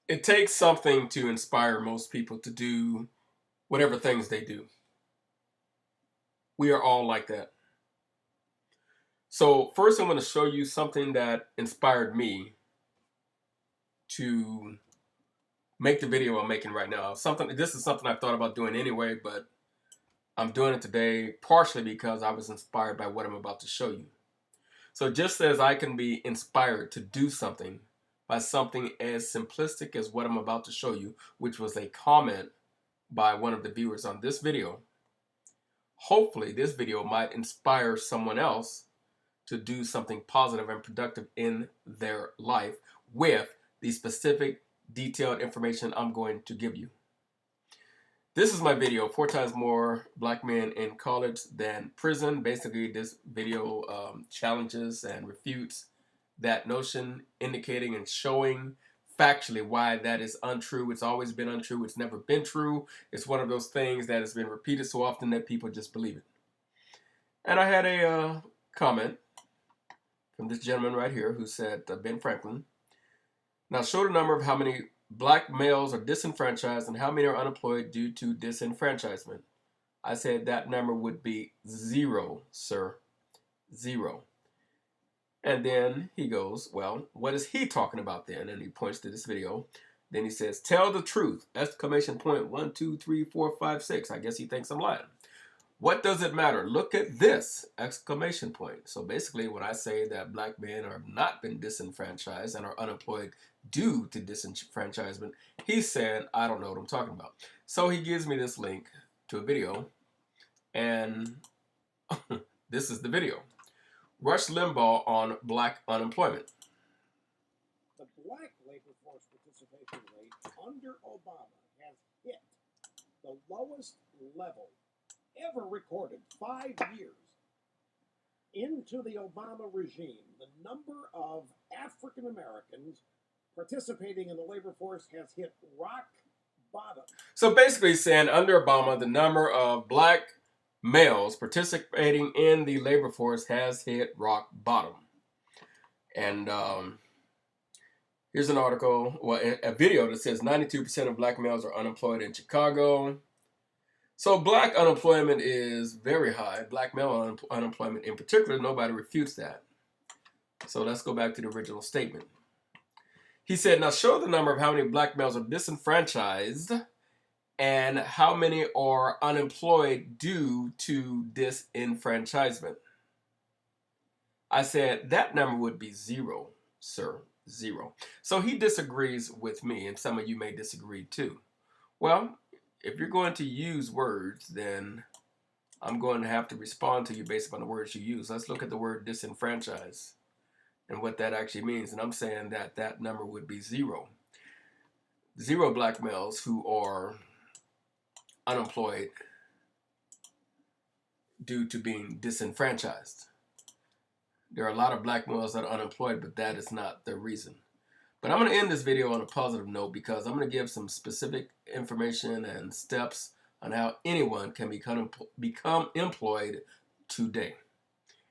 It takes something to inspire most people to do whatever things they do. We are all like that. So first I'm going to show you something that inspired me to make the video I'm making right now. This is something I've thought about doing anyway, but I'm doing it today partially because I was inspired by what I'm about to show you. So just as I can be inspired to do something by something as simplistic as what I'm about to show you, which was a comment by one of the viewers on this video, hopefully this video might inspire someone else to do something positive and productive in their life with the specific detailed information I'm going to give you. This is my video, 4 times more black men in college than prison. Basically, this video challenges and refutes that notion, indicating and showing factually why that is untrue. It's always been untrue. It's never been true. It's one of those things that has been repeated so often that people just believe it. And I had a comment from this gentleman right here who said, Ben Franklin, now show the number of how many black males are disenfranchised and how many are unemployed due to disenfranchisement. I said that number would be 0, sir. 0. And then he goes, well, what is he talking about then? And he points to this video. Then he says, tell the truth! Exclamation point 1, 2, 3, 4, 5, 6. I guess he thinks I'm lying. What does it matter? Look at this! Exclamation point. So basically, when I say that black men have not been disenfranchised and are unemployed due to disenfranchisement, he's saying, I don't know what I'm talking about. So he gives me this link to a video, and this is the video. Rush Limbaugh on black unemployment. The black labor force participation rate under Obama has hit the lowest level ever recorded. 5 years into the Obama regime, the number of African Americans participating in the labor force has hit rock bottom. So basically saying under Obama, the number of black males participating in the labor force has hit rock bottom. And here's an article, well, a video that says 92% of black males are unemployed in Chicago. So black unemployment is very high. Black male unemployment in particular, nobody refutes that. So let's go back to the original statement. He said, now show the number of how many black males are disenfranchised and how many are unemployed due to disenfranchisement. I said that number would be 0, sir, 0. So he disagrees with me, and some of you may disagree too. Well, if you're going to use words, then I'm going to have to respond to you based upon the words you use. Let's look at the word disenfranchised and what that actually means. And I'm saying that that number would be 0. 0 black males who are unemployed due to being disenfranchised. There are a lot of black males that are unemployed, but that is not the reason. But I'm going to end this video on a positive note because I'm going to give some specific information and steps on how anyone can become employed today.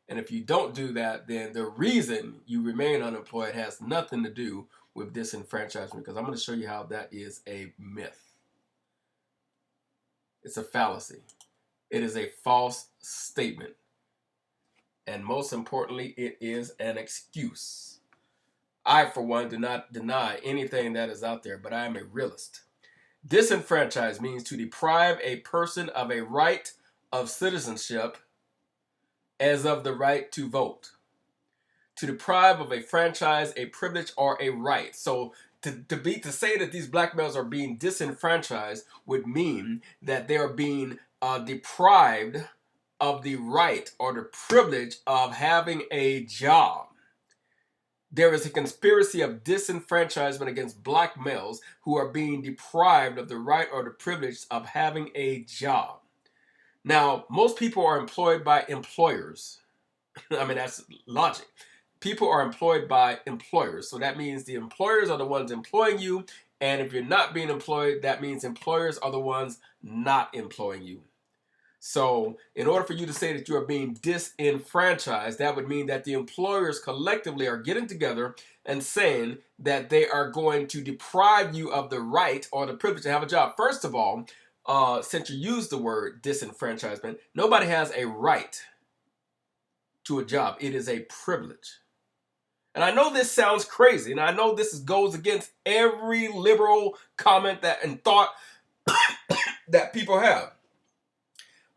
And if you don't do that, then the reason you remain unemployed has nothing to do with disenfranchisement, because I'm going to show you how that is a myth. It's a fallacy. It is a false statement. And most importantly, it is an excuse. I, for one, do not deny anything that is out there, but I am a realist. Disenfranchised means to deprive a person of a right of citizenship as of the right to vote. To deprive of a franchise, a privilege, or a right. So to say that these black males are being disenfranchised would mean that they are being deprived of the right or the privilege of having a job. There is a conspiracy of disenfranchisement against black males who are being deprived of the right or the privilege of having a job. Now, most people are employed by employers. I mean, that's logic. People are employed by employers. So that means the employers are the ones employing you. And if you're not being employed, that means employers are the ones not employing you. So in order for you to say that you are being disenfranchised, that would mean that the employers collectively are getting together and saying that they are going to deprive you of the right or the privilege to have a job. First of all, since you used the word disenfranchisement, nobody has a right to a job. It is a privilege. And I know this sounds crazy, and I know this goes against every liberal comment that and thought that people have.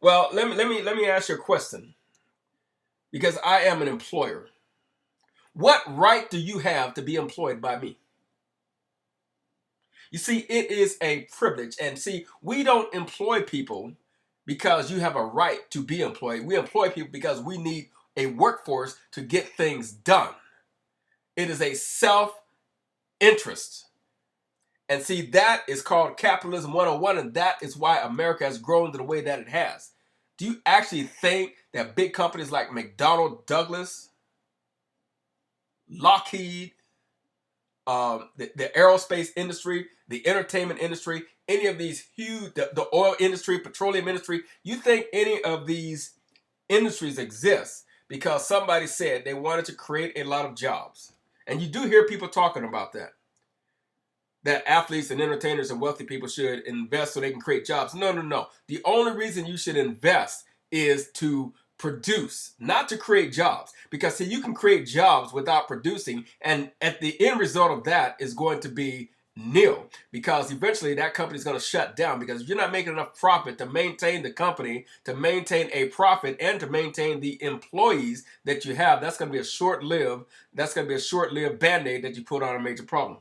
Well, let me ask you a question, because I am an employer. What right do you have to be employed by me? You see, it is a privilege. And see, we don't employ people because you have a right to be employed. We employ people because we need a workforce to get things done. It is a self-interest. And see, that is called capitalism 101, and that is why America has grown to the way that it has. Do you actually think that big companies like McDonnell Douglas, Lockheed, the aerospace industry, the entertainment industry, any of these huge, the oil industry, petroleum industry, you think any of these industries exist because somebody said they wanted to create a lot of jobs? And you do hear people talking about that athletes and entertainers and wealthy people should invest so they can create jobs. No, no, no. The only reason you should invest is to produce, not to create jobs. Because see, you can create jobs without producing, and at the end result of that is going to be nil, because eventually that company is going to shut down, because if you're not making enough profit to maintain the company, to maintain a profit, and to maintain the employees that you have, that's going to be a short-lived band-aid that you put on a major problem.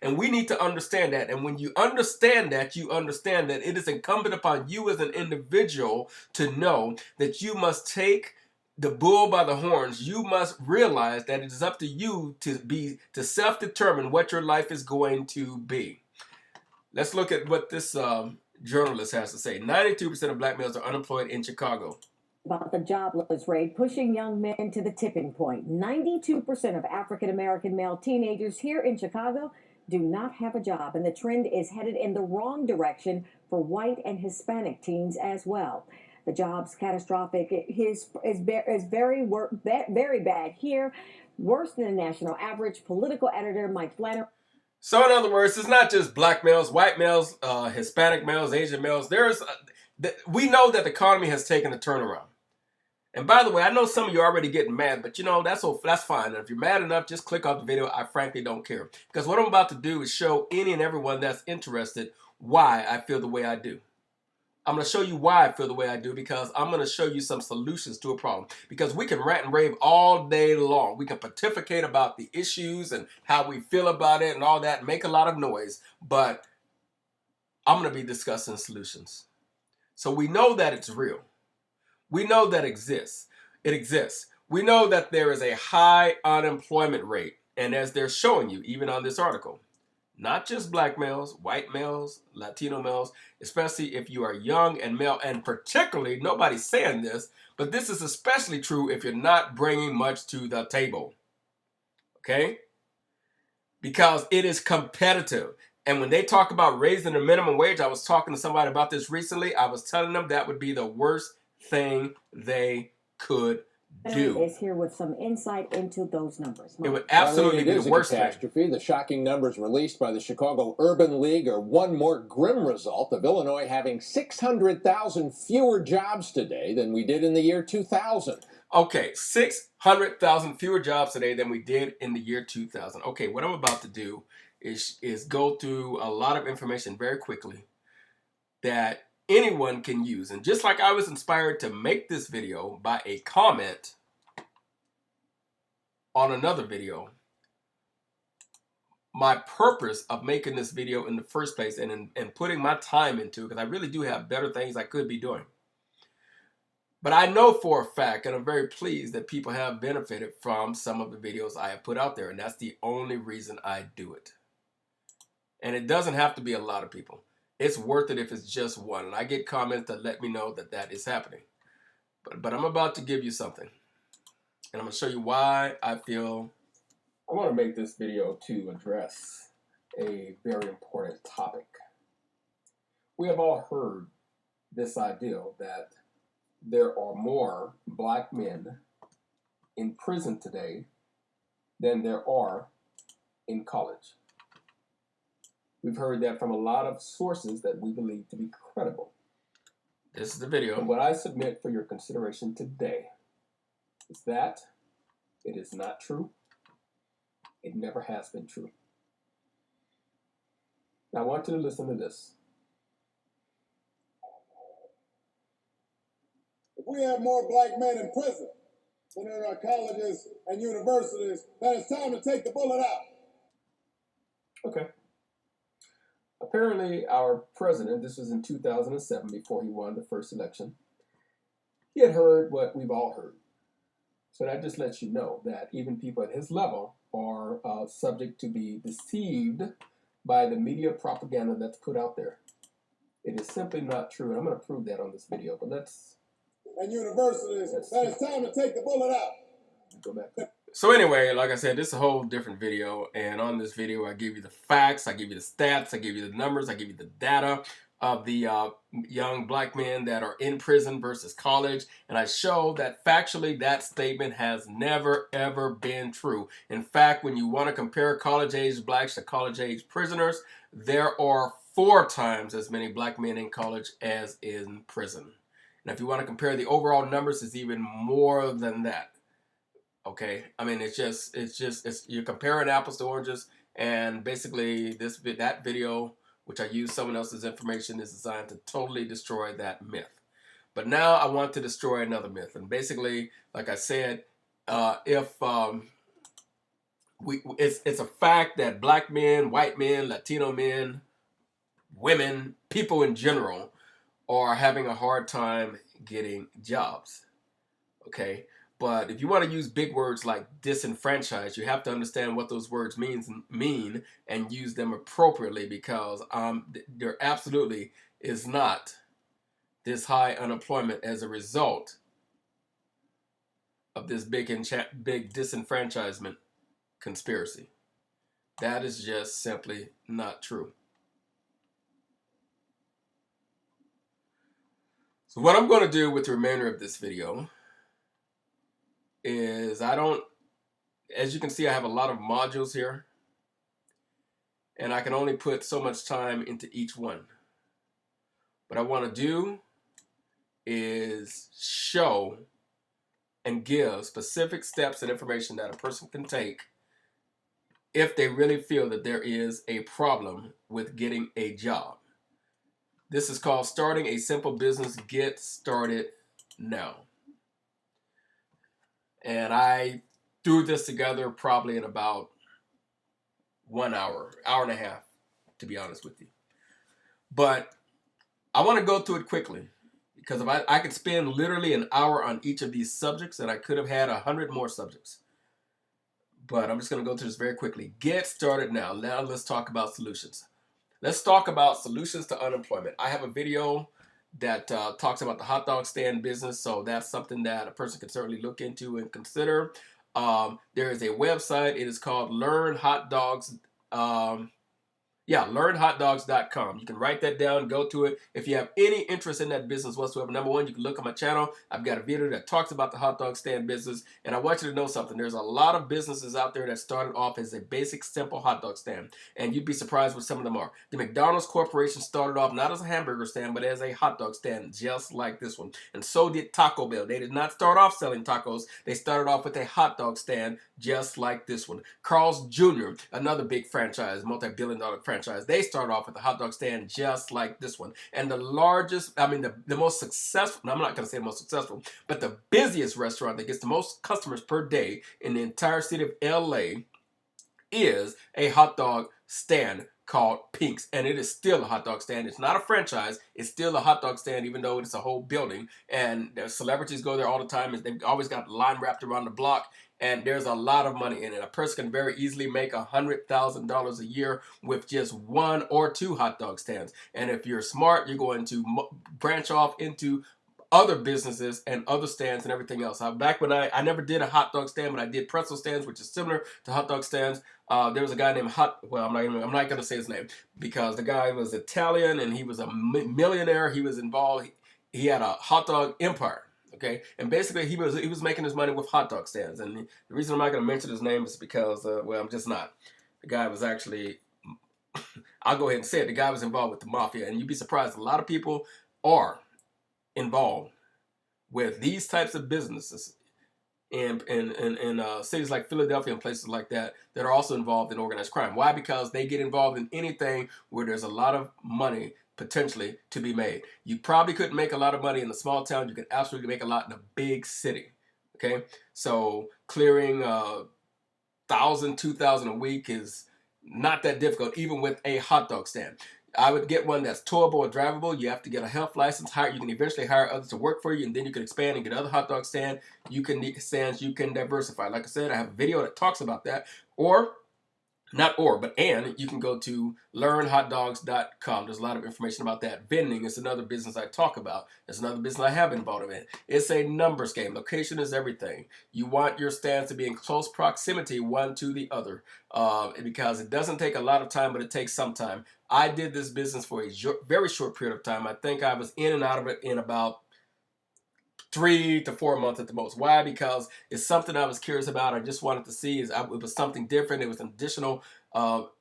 And we need to understand that. And when you understand that, it is incumbent upon you as an individual to know that you must take the bull by the horns. You must realize that it is up to you to self-determine what your life is going to be. Let's look at what this journalist has to say. 92% of black males are unemployed in Chicago. About the jobless rate pushing young men to the tipping point. 92% of African-American male teenagers here in Chicago do not have a job, and the trend is headed in the wrong direction for white and Hispanic teens as well. The jobs catastrophic is very bad here, worse than the national average. Political editor Mike Flannery. So in other words, it's not just black males, white males, Hispanic males, Asian males. We know that the economy has taken a turnaround. And by the way, I know some of you are already getting mad, but you know, that's fine. And if you're mad enough, just click off the video. I frankly don't care. Because what I'm about to do is show any and everyone that's interested why I feel the way I do. I'm going to show you why I feel the way I do, because I'm going to show you some solutions to a problem. Because we can rant and rave all day long. We can pontificate about the issues and how we feel about it and all that, make a lot of noise. But I'm going to be discussing solutions. So we know that it's real. We know that it exists. We know that there is a high unemployment rate. And as they're showing you, even on this article, not just black males, white males, Latino males, especially if you are young and male, and particularly, nobody's saying this, but this is especially true if you're not bringing much to the table. Okay? Because it is competitive. And when they talk about raising the minimum wage, I was talking to somebody about this recently. I was telling them that would be the worst thing they could do. Is here with some insight into those numbers. It would absolutely be the worst catastrophe. thing. The shocking numbers released by the Chicago Urban League are one more grim result of Illinois having 600,000 fewer jobs today than we did in the year 2000. Okay, 600,000 fewer jobs today than we did in the year 2000. Okay, what I'm about to do is go through a lot of information very quickly that anyone can use. And just like I was inspired to make this video by a comment on another video, my purpose of making this video in the first place and putting my time into it, because I really do have better things I could be doing. But I know for a fact, and I'm very pleased that people have benefited from some of the videos I have put out there, and that's the only reason I do it. And it doesn't have to be a lot of people. It's worth it if it's just one. And I get comments that let me know that that is happening. But I'm about to give you something. And I'm going to show you why I feel I want to make this video to address a very important topic. We have all heard this idea that there are more black men in prison today than there are in college. We've heard that from a lot of sources that we believe to be credible. This is the video. And what I submit for your consideration today is that it is not true. It never has been true. Now I want you to listen to this. If we have more black men in prison than in our colleges and universities, then it's time to take the bullet out. Okay. Apparently, our president, this was in 2007 before he won the first election, he had heard what we've all heard. So that just lets you know that even people at his level are subject to be deceived by the media propaganda that's put out there. It is simply not true. And I'm going to prove that on this video, but let's... And universities, then it's time to take the bullet out. Go back. So anyway, like I said, this is a whole different video, and on this video I give you the facts, I give you the stats, I give you the numbers, I give you the data of the young black men that are in prison versus college, and I show that factually that statement has never ever been true. In fact, when you want to compare college-age blacks to college-age prisoners, there are 4 times as many black men in college as in prison. And if you want to compare the overall numbers, it's even more than that. Okay, I mean, it's you're comparing apples to oranges, and basically that video, which I use someone else's information, is designed to totally destroy that myth. But now I want to destroy another myth, and basically, like I said, it's a fact that black men, white men, Latino men, women, people in general, are having a hard time getting jobs. Okay. But if you want to use big words like disenfranchised, you have to understand what those words mean and use them appropriately, because there absolutely is not this high unemployment as a result of this big disenfranchisement conspiracy. That is just simply not true. So what I'm going to do with the remainder of this video is as you can see, I have a lot of modules here, and I can only put so much time into each one. What I want to do is show and give specific steps and information that a person can take if they really feel that there is a problem with getting a job. This is called Starting a Simple Business. Get started now. And I threw this together probably in about 1 hour, hour and a half, to be honest with you. But I want to go through it quickly, because if I could spend literally an hour on each of these subjects, and I could have had 100 more subjects. But I'm just going to go through this very quickly. Get started now. Now let's talk about solutions. Let's talk about solutions to unemployment. I have a video that talks about the hot dog stand business, so that's something that a person can certainly look into and consider. There is a website. It is called learnhotdogs.com. You can write that down, go to it. If you have any interest in that business whatsoever, number one, you can look at my channel. I've got a video that talks about the hot dog stand business, and I want you to know something. There's a lot of businesses out there that started off as a basic, simple hot dog stand, and you'd be surprised what some of them are. The McDonald's Corporation started off not as a hamburger stand, but as a hot dog stand, just like this one. And so did Taco Bell. They did not start off selling tacos. They started off with a hot dog stand, just like this one. Carl's Jr., another big franchise, multi-billion-dollar franchise. They start off with a hot dog stand just like this one. And the most successful, I'm not going to say the most successful, but the busiest restaurant that gets the most customers per day in the entire city of LA is a hot dog stand called Pink's. And it is still a hot dog stand. It's not a franchise. It's still a hot dog stand, even though it's a whole building. And the celebrities go there all the time. They've always got line wrapped around the block. And there's a lot of money in it. A person can very easily make $100,000 a year with just 1 or 2 hot dog stands. And if you're smart, you're going to branch off into other businesses and other stands and everything else. Back when I never did a hot dog stand, but I did pretzel stands, which is similar to hot dog stands. There was a guy named I'm not going to say his name, because the guy was Italian and he was a millionaire. He was involved. He had a hot dog empire. Okay, and basically he was making his money with hot dog stands, and the reason I'm not going to mention his name is because well, I'm just not. The guy was actually, I'll go ahead and say it. The guy was involved with the mafia, and you'd be surprised. A lot of people are involved with these types of businesses in cities like Philadelphia and places like that that are also involved in organized crime. Why? Because they get involved in anything where there's a lot of money potentially to be made. You probably couldn't make a lot of money in a small town. You can absolutely make a lot in a big city. Okay, so clearing 1,000, 2,000 a week is not that difficult, even with a hot dog stand. I would get one that's towable or drivable. You have to get a health license. You can eventually hire others to work for you, and then you can expand and get other hot dog stands. You can diversify. Like I said, I have a video that talks about that. Or you can go to learnhotdogs.com. There's a lot of information about that. Vending is another business I talk about. It's another business I have been involved in. It's a numbers game. Location is everything. You want your stands to be in close proximity one to the other because it doesn't take a lot of time, but it takes some time. I did this business for a very short period of time. I think I was in and out of it in about 3 to 4 months at the most. Why? Because it's something I was curious about. I just wanted to see. It was something different. It was an additional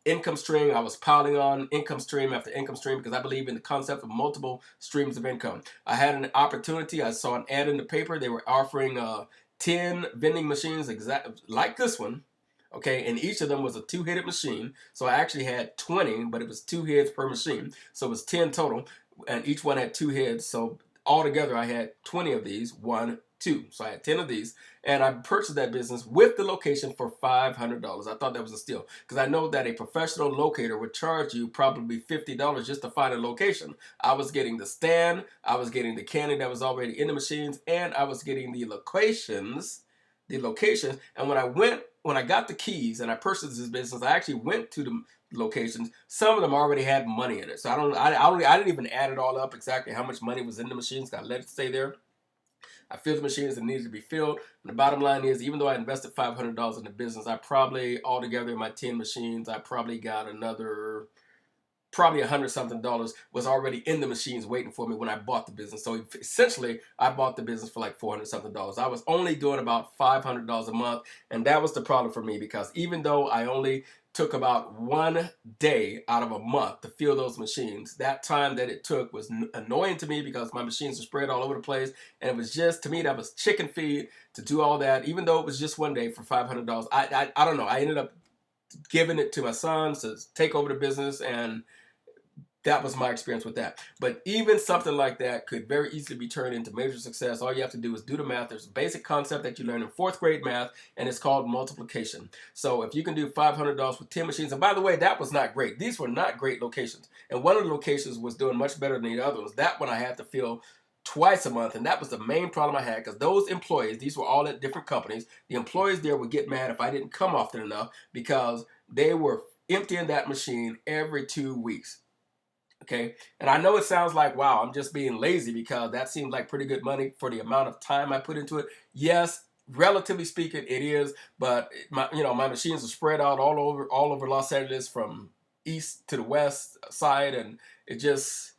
income stream. I was piling on income stream after income stream because I believe in the concept of multiple streams of income. I had an opportunity. I saw an ad in the paper. They were offering 10 vending machines like this one. Okay, and each of them was a 2-headed machine. So I actually had 20, but it was 2 heads per machine. So it was 10 total, and each one had 2 heads. So altogether, I had 20 of these, 1, 2. So I had 10 of these, and I purchased that business with the location for $500. I thought that was a steal because I know that a professional locator would charge you probably $50 just to find a location. I was getting the stand, I was getting the candy that was already in the machines, and I was getting the locations. And when I got the keys and I purchased this business, I actually went to the locations. Some of them already had money in it, so I didn't even add it all up exactly how much money was in the machines. I let it stay there. I filled the machines that needed to be filled. And the bottom line is, even though I invested $500 in the business, I probably altogether in my 10 machines, I probably got another probably $100-something was already in the machines waiting for me when I bought the business. So essentially, I bought the business for like $400-something. I was only doing about $500 a month, and that was the problem for me because even though I only took about 1 day out of a month to fill those machines, that time that it took was annoying to me because my machines were spread all over the place, and it was just, to me, that was chicken feed to do all that, even though it was just 1 day for $500. I don't know. I ended up giving it to my sons to take over the business, and that was my experience with that. But even something like that could very easily be turned into major success. All you have to do is do the math. There's a basic concept that you learn in 4th grade math, and it's called multiplication. So if you can do $500 with 10 machines, and by the way, that was not great. These were not great locations. And one of the locations was doing much better than the other ones. That one I had to fill twice a month, and that was the main problem I had because those employees, these were all at different companies, the employees there would get mad if I didn't come often enough because they were emptying that machine every 2 weeks. Okay, and I know it sounds like, wow, I'm just being lazy because that seems like pretty good money for the amount of time I put into it. Yes, relatively speaking, it is, but my machines are spread out all over Los Angeles from east to the west side, and it just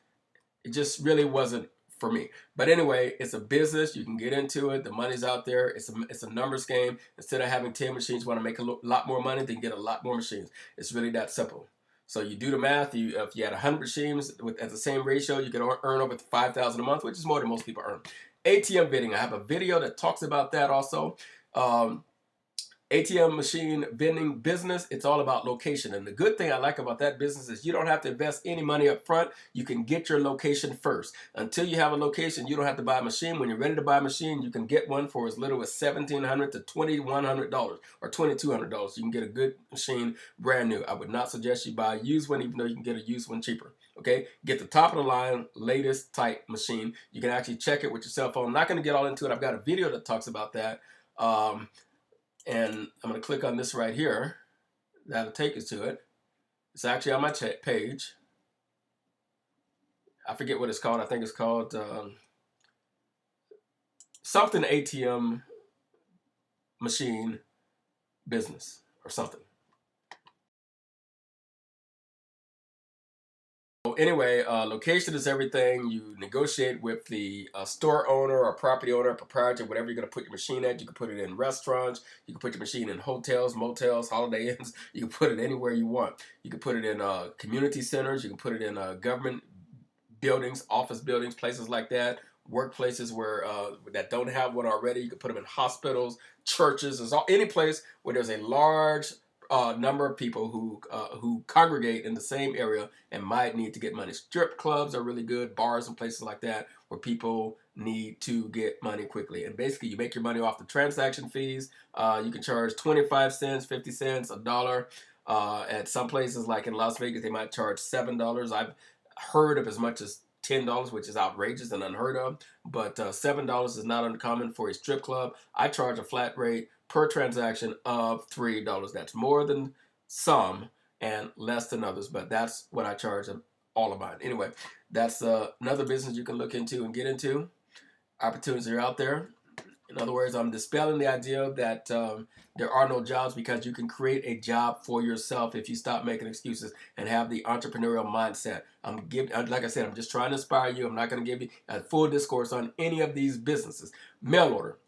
really wasn't for me. But anyway, it's a business. You can get into it. The money's out there. It's a numbers game. Instead of having 10 machines, you want to make a lot more money, then get a lot more machines. It's really that simple. So you do the math. If you had 100 machines at the same ratio, you could earn over $5,000 a month, which is more than most people earn. ATM vending. I have a video that talks about that also. ATM machine vending business, it's all about location. And the good thing I like about that business is you don't have to invest any money up front. You can get your location first. Until you have a location, you don't have to buy a machine. When you're ready to buy a machine, you can get one for as little as $1,700 to $2,100 or $2,200. You can get a good machine brand new. I would not suggest you buy a used one, even though you can get a used one cheaper. Okay, get the top of the line, latest type machine. You can actually check it with your cell phone. I'm not going to get all into it. I've got a video that talks about that. And I'm going to click on this right here. That'll take us to it. It's actually on my page. I forget what it's called. I think it's called something ATM machine business or something. anyway, location is everything. You negotiate with the store owner or property owner, proprietor, whatever you're going to put your machine at. You can put it in restaurants. You can put your machine in hotels, motels, Holiday Inns. You can put it anywhere you want. You can put it in community centers. You can put it in government buildings, office buildings, places like that. Workplaces where that don't have one already. You can put them in hospitals, churches, any place where there's a large number of people who congregate in the same area and might need to get money. Strip clubs are really good, bars and places like that where people need to get money quickly. And basically, you make your money off the transaction fees. You can charge 25 cents, 50 cents, $1. At some places, like in Las Vegas, they might charge $7. I've heard of as much as $10, which is outrageous and unheard of, but $7 is not uncommon for a strip club. I charge a flat rate per transaction of $3. That's more than some and less than others, but that's what I charge on all of mine. Anyway, that's another business you can look into and get into. Opportunities are out there. In other words, I'm dispelling the idea that there are no jobs, because you can create a job for yourself if you stop making excuses and have the entrepreneurial mindset. Like I said, I'm just trying to inspire you. I'm not going to give you a full discourse on any of these businesses. Mail order.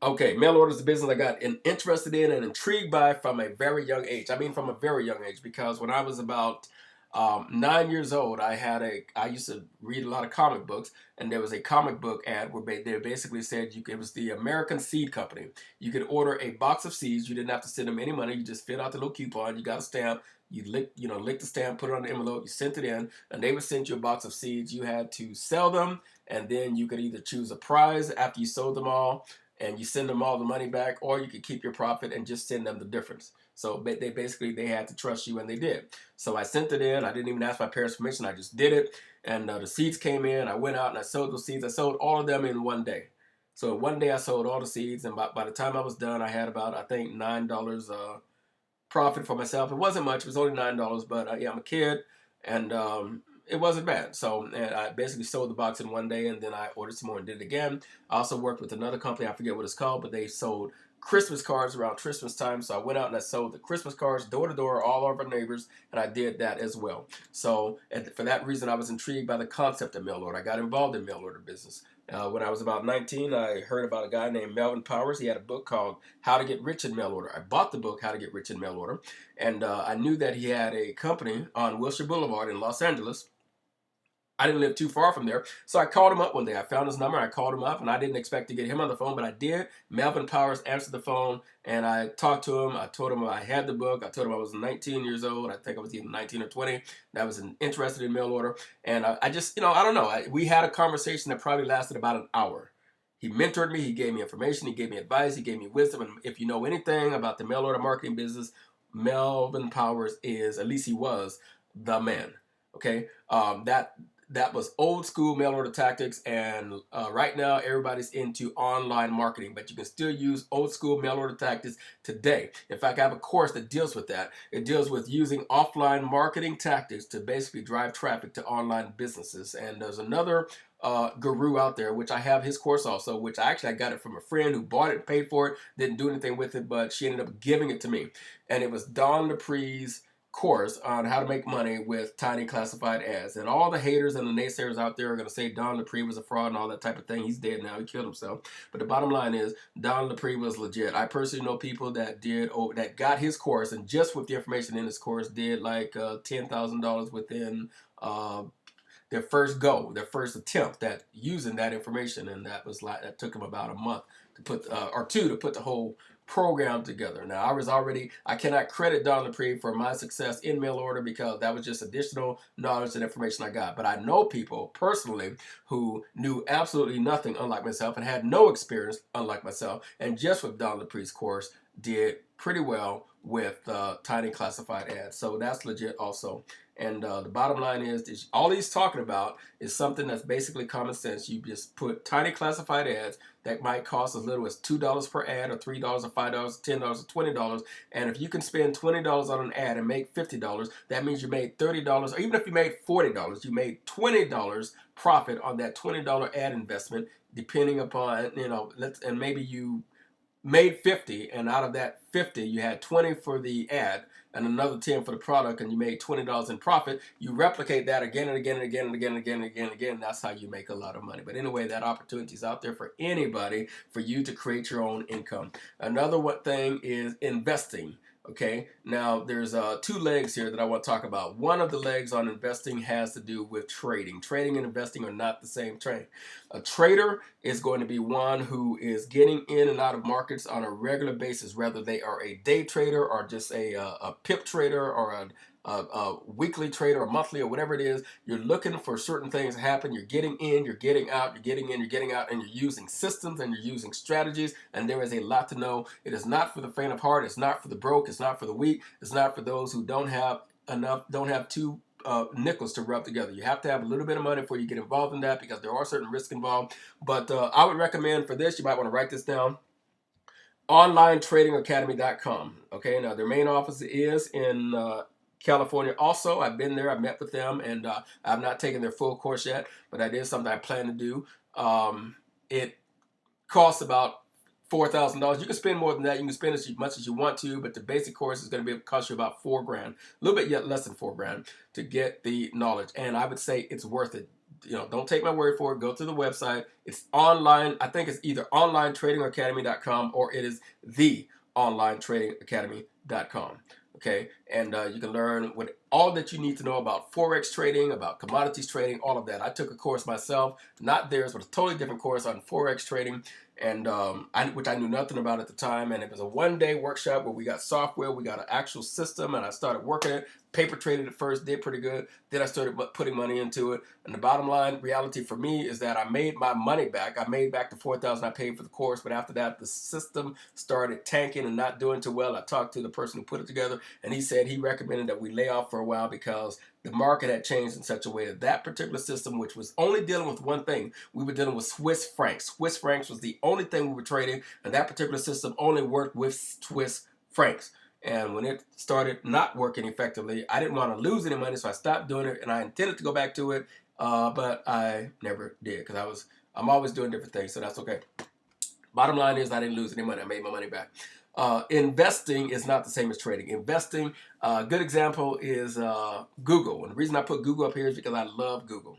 Okay, mail order is a business I got interested in and intrigued by from a very young age. I mean, from a very young age, because when I was about 9 years old, I used to read a lot of comic books, and there was a comic book ad where they basically said it was the American Seed Company. You could order a box of seeds. You didn't have to send them any money. You just fill out the little coupon. You got a stamp. You lick the stamp, put it on the envelope. You sent it in, and they would send you a box of seeds. You had to sell them, and then you could either choose a prize after you sold them all, and you send them all the money back, or you could keep your profit and just send them the difference. So they had to trust you, and they did. So I sent it in. I didn't even ask my parents' permission. I just did it, and the seeds came in. I went out and I sold those seeds. I sold all of them in one day. So in one day I sold all the seeds, and by the time I was done, I had about, I think, $9 profit for myself. It wasn't much. It was only $9, but yeah, I'm a kid, and it wasn't bad. So and I basically sold the box in one day, and then I ordered some more and did it again. I also worked with another company. I forget what it's called, but they sold Christmas cards around Christmas time. So I went out and I sold the Christmas cards door to door, all of our neighbors, and I did that as well. So for that reason, I was intrigued by the concept of mail order. I got involved in mail order business. When I was about 19, I heard about a guy named Melvin Powers. He had a book called How to Get Rich in Mail Order. I bought the book, How to Get Rich in Mail Order, and I knew that he had a company on Wilshire Boulevard in Los Angeles. I didn't live too far from there, so I called him up one day. I found his number, I called him up, and I didn't expect to get him on the phone, but I did. Melvin Powers answered the phone, and I talked to him. I told him I had the book. I told him I was 19 years old. I think I was either 19 or 20. I was interested in mail order, and I just, I don't know. We had a conversation that probably lasted about an hour. He mentored me. He gave me information. He gave me advice. He gave me wisdom. And if you know anything about the mail order marketing business, Melvin Powers is, at least he was, the man. Okay, that was old school mail order tactics, and right now everybody's into online marketing, but you can still use old school mail order tactics today. In fact, I have a course that deals with that. It deals with using offline marketing tactics to basically drive traffic to online businesses. And there's another guru out there, which I have his course also, which I got it from a friend who bought it and paid for it, didn't do anything with it, but she ended up giving it to me. And it was Don Dupree's course on how to make money with tiny classified ads. And all the haters and the naysayers out there are going to say Don Dupree was a fraud and all that type of thing. He's dead now. He killed himself. But the bottom line is Don Dupree was legit. I personally know people that that got his course, and just with the information in his course did like $10,000 within their first go, their first attempt at using that information. And that took them about a month to put or two to put the whole program together. Now, I cannot credit Don Dupree for my success in mail order, because that was just additional knowledge and information I got. But I know people personally who knew absolutely nothing, unlike myself, and had no experience, unlike myself, and just with Don Dupree's course did pretty well with tiny classified ads. So that's legit also. And the bottom line is all he's talking about is something that's basically common sense. You just put tiny classified ads that might cost as little as $2 per ad, or $3 or $5 or $10 or $20. And if you can spend $20 on an ad and make $50, that means you made $30. Or even if you made $40, you made $20 profit on that $20 ad investment, depending upon, and maybe you made 50, and out of that 50 you had 20 for the ad, and another 10 for the product, and you made $20 in profit, you replicate that again and again and again and again and again and again and again. That's how you make a lot of money. But anyway, that opportunity is out there for anybody for you to create your own income. Another thing is investing. Okay, now there's two legs here that I want to talk about. One of the legs on investing has to do with trading. Trading and investing are not the same thing. A trader is going to be one who is getting in and out of markets on a regular basis, whether they are a day trader or just a pip trader or a weekly trader or monthly or whatever it is. You're looking for certain things to happen. You're getting in, you're getting out, you're getting in, you're getting out, and you're using systems and you're using strategies, and there is a lot to know. It is not for the faint of heart. It's not for the broke. It's not for the weak. It's not for those who don't have two nickels to rub together. You have to have a little bit of money before you get involved in that, because there are certain risks involved. But I would recommend for this, you might want to write this down, onlinetradingacademy.com. Okay, now their main office is in California. Also, I've been there. I've met with them, and I've not taken their full course yet, but that is something I plan to do. It costs about $4,000. You can spend more than that. You can spend as much as you want to, but the basic course is going to cost you about $4,000, a little bit yet less than $4,000 to get the knowledge. And I would say it's worth it. You know, don't take my word for it. Go to the website. It's online. I think it's either onlinetradingacademy.com or it is the onlinetradingacademy.com. Okay, and you can learn what all that you need to know about Forex trading, about commodities trading, all of that. I took a course myself, not theirs, but a totally different course on Forex trading, and which I knew nothing about at the time. And it was a one-day workshop where we got software, we got an actual system, and I started working it. Paper traded at first, did pretty good. Then I started putting money into it. And the bottom line reality for me is that I made my money back. I made back the $4,000 I paid for the course, but after that, the system started tanking and not doing too well. I talked to the person who put it together, and he said he recommended that we lay off for a while because the market had changed in such a way that that particular system, which was only dealing with one thing, we were dealing with Swiss francs. Swiss francs was the only thing we were trading, and that particular system only worked with Swiss francs. And when it started not working effectively, I didn't want to lose any money, so I stopped doing it, and I intended to go back to it, but I never did, because I'm always doing different things, so that's okay. Bottom line is I didn't lose any money. I made my money back. Investing is not the same as trading. Investing, a good example is Google. And the reason I put Google up here is because I love Google.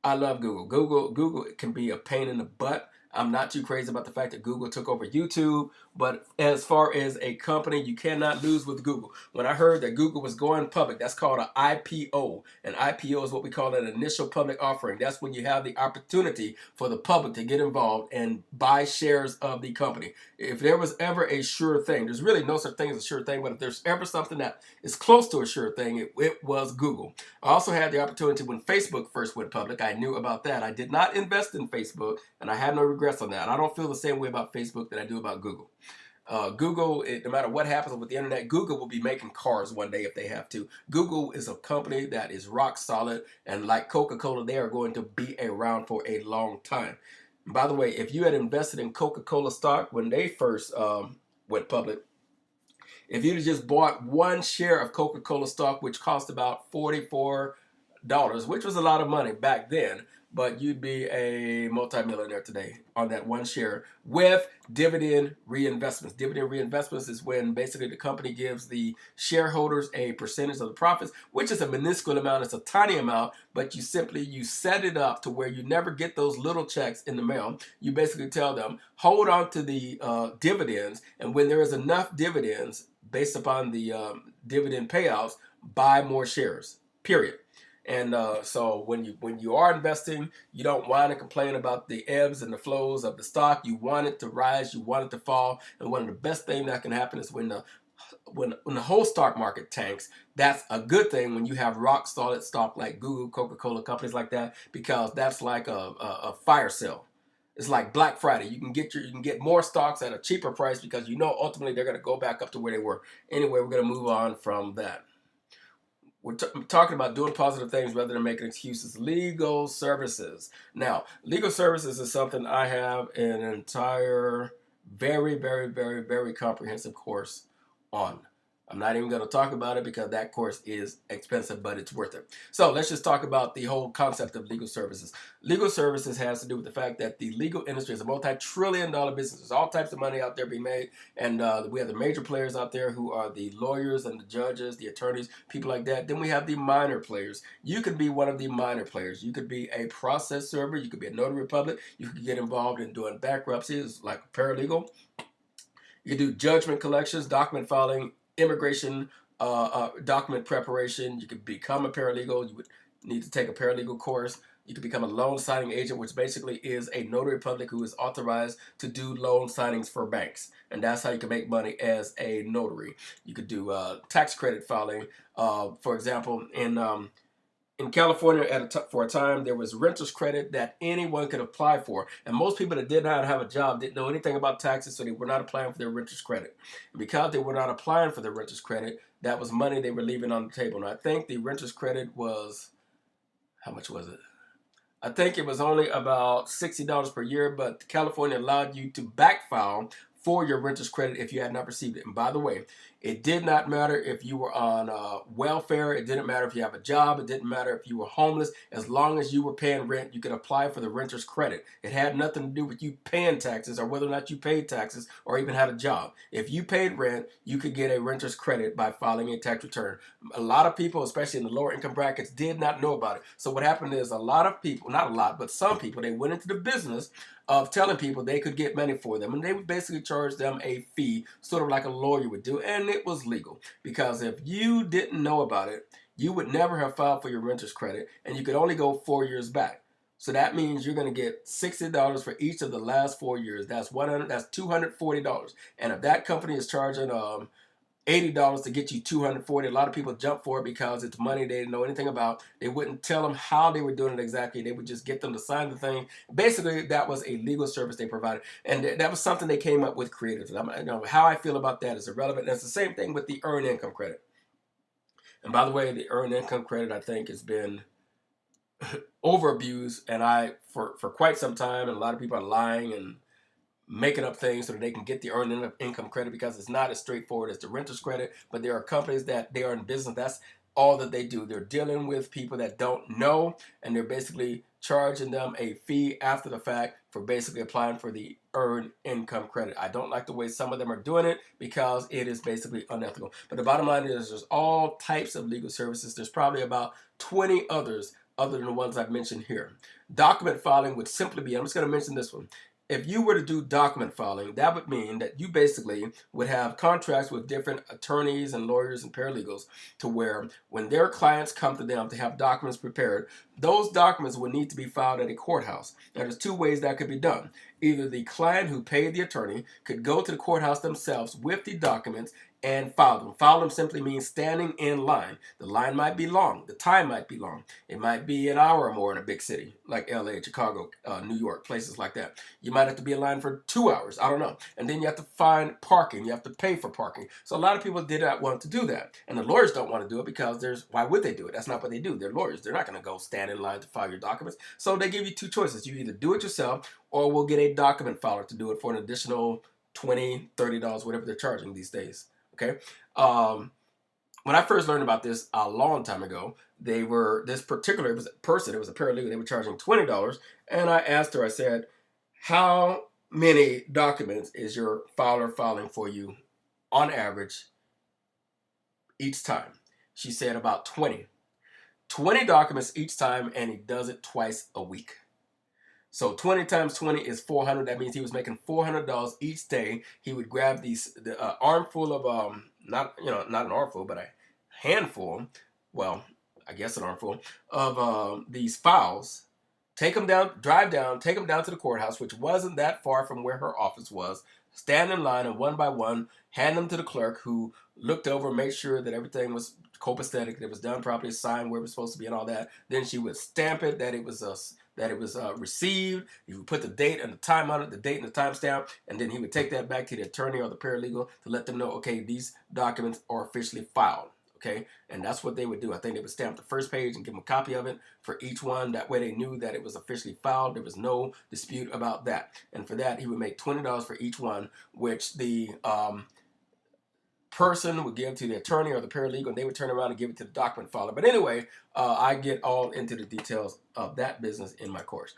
I love Google. Google can be a pain in the butt. I'm not too crazy about the fact that Google took over YouTube, but as far as a company, you cannot lose with Google. When I heard that Google was going public, that's called an IPO. An IPO is what we call an initial public offering. That's when you have the opportunity for the public to get involved and buy shares of the company. If there was ever a sure thing, there's really no such thing as a sure thing, but if there's ever something that is close to a sure thing, it was Google. I also had the opportunity when Facebook first went public. I knew about that. I did not invest in Facebook, and I have no regrets on that. I don't feel the same way about Facebook that I do about Google. Google, no matter what happens with the internet, Google will be making cars one day if they have to. Google is a company that is rock solid, and like Coca-Cola, they are going to be around for a long time. And by the way, if you had invested in Coca-Cola stock when they first went public, if you had just bought one share of Coca-Cola stock, which cost about $44, which was a lot of money back then, but you'd be a multimillionaire today on that one share with dividend reinvestments. Dividend reinvestments is when basically the company gives the shareholders a percentage of the profits, which is a minuscule amount. It's a tiny amount, but you set it up to where you never get those little checks in the mail. You basically tell them, hold on to the dividends, and when there is enough dividends based upon the dividend payouts, buy more shares, period. And so when you are investing, you don't whine and complain about the ebbs and the flows of the stock. You want it to rise, you want it to fall. And one of the best things that can happen is when the whole stock market tanks. That's a good thing when you have rock solid stock like Google, Coca-Cola, companies like that, because that's like a fire sale. It's like Black Friday. You can get more stocks at a cheaper price because you know ultimately they're going to go back up to where they were. Anyway, we're going to move on from that. We're talking about doing positive things rather than making excuses. Legal services. Now, legal services is something I have an entire very, very, very, very comprehensive course on. I'm not even going to talk about it because that course is expensive, but it's worth it. So let's just talk about the whole concept of legal services. Legal services has to do with the fact that the legal industry is a multi-trillion-dollar business. There's all types of money out there being made, and we have the major players out there who are the lawyers and the judges, the attorneys, people like that. Then we have the minor players. You could be one of the minor players. You could be a process server. You could be a notary public. You could get involved in doing bankruptcies like a paralegal. You can do judgment collections, document filing, immigration, document preparation. You could become a paralegal. You would need to take a paralegal course. You could become a loan signing agent, which basically is a notary public who is authorized to do loan signings for banks. And that's how you can make money as a notary. You could do tax credit filing. For example, in California, for a time, there was renter's credit that anyone could apply for. And most people that did not have a job didn't know anything about taxes, so they were not applying for their renter's credit. And because they were not applying for their renter's credit, that was money they were leaving on the table. And I think the renter's credit was, how much was it? I think it was only about $60 per year, but California allowed you to backfile for your renter's credit if you had not received it. And by the way, it did not matter if you were on welfare. It didn't matter if you have a job. It didn't matter if you were homeless. As long as you were paying rent, you could apply for the renter's credit. It had nothing to do with you paying taxes or whether or not you paid taxes or even had a job. If you paid rent, you could get a renter's credit by filing a tax return. A lot of people, especially in the lower income brackets, did not know about it. So what happened is a lot of people, not a lot, but some people, they went into the business of telling people they could get money for them, and they would basically charge them a fee, sort of like a lawyer would do, and it was legal. Because if you didn't know about it, you would never have filed for your renter's credit, and you could only go 4 years back. So that means you're going to get $60 for each of the last 4 years. That's $240. And if that company is charging $80 to get you $240. A lot of people jump for it because it's money they didn't know anything about. They wouldn't tell them how they were doing it exactly. They would just get them to sign the thing. Basically, that was a legal service they provided, and that was something they came up with creatively. How I feel about that is irrelevant. And it's the same thing with the earned income credit. And by the way, the earned income credit, I think, has been over abused, and for quite some time, and a lot of people are lying and making up things so that they can get the earned income credit, because it's not as straightforward as the renter's credit. But there are companies that they are in business. That's all that they do. They're dealing with people that don't know, and they're basically charging them a fee after the fact for basically applying for the earned income credit. I don't like the way some of them are doing it because it is basically unethical. But the bottom line is there's all types of legal services. There's probably about 20 others other than the ones I've mentioned here. Document filing would simply be, I'm just going to mention this one. If you were to do document filing, that would mean that you basically would have contracts with different attorneys and lawyers and paralegals to where when their clients come to them to have documents prepared, those documents would need to be filed at a courthouse. Now, there's two ways that could be done. Either the client who paid the attorney could go to the courthouse themselves with the documents and file them. File them simply means standing in line. The line might be long. The time might be long. It might be an hour or more in a big city like LA, Chicago, New York, places like that. You might have to be in line for 2 hours. I don't know. And then you have to find parking. You have to pay for parking. So a lot of people did not want to do that. And the lawyers don't want to do it because why would they do it? That's not what they do. They're lawyers. They're not going to go stand in line to file your documents. So they give you two choices. You either do it yourself or we'll get a document filer to do it for an additional $20, $30, whatever they're charging these days. Okay. When I first learned about this a long time ago, this particular person, it was a paralegal, they were charging $20. And I asked her, I said, how many documents is your filer filing for you on average each time? She said about 20. 20 documents each time, and he does it twice a week. So 20 times 20 is 400. That means he was making $400 each day. He would grab the armful of not an armful, but a handful. Well, I guess an armful of these files. Take them down, drive down, take them down to the courthouse, which wasn't that far from where her office was. Stand in line and one by one, hand them to the clerk, who looked over, made sure that everything was copacetic, that it was done properly, signed where it was supposed to be, and all that. Then she would stamp it that it was received. He would put the date and the time on it, the date and the time stamp, and then he would take that back to the attorney or the paralegal to let them know, okay, these documents are officially filed. Okay, and that's what they would do. I think they would stamp the first page and give them a copy of it for each one. That way they knew that it was officially filed. There was no dispute about that. And for that, he would make $20 for each one, which the person would give to the attorney or the paralegal, and they would turn around and give it to the document filer. But anyway, I get all into the details of that business in my course.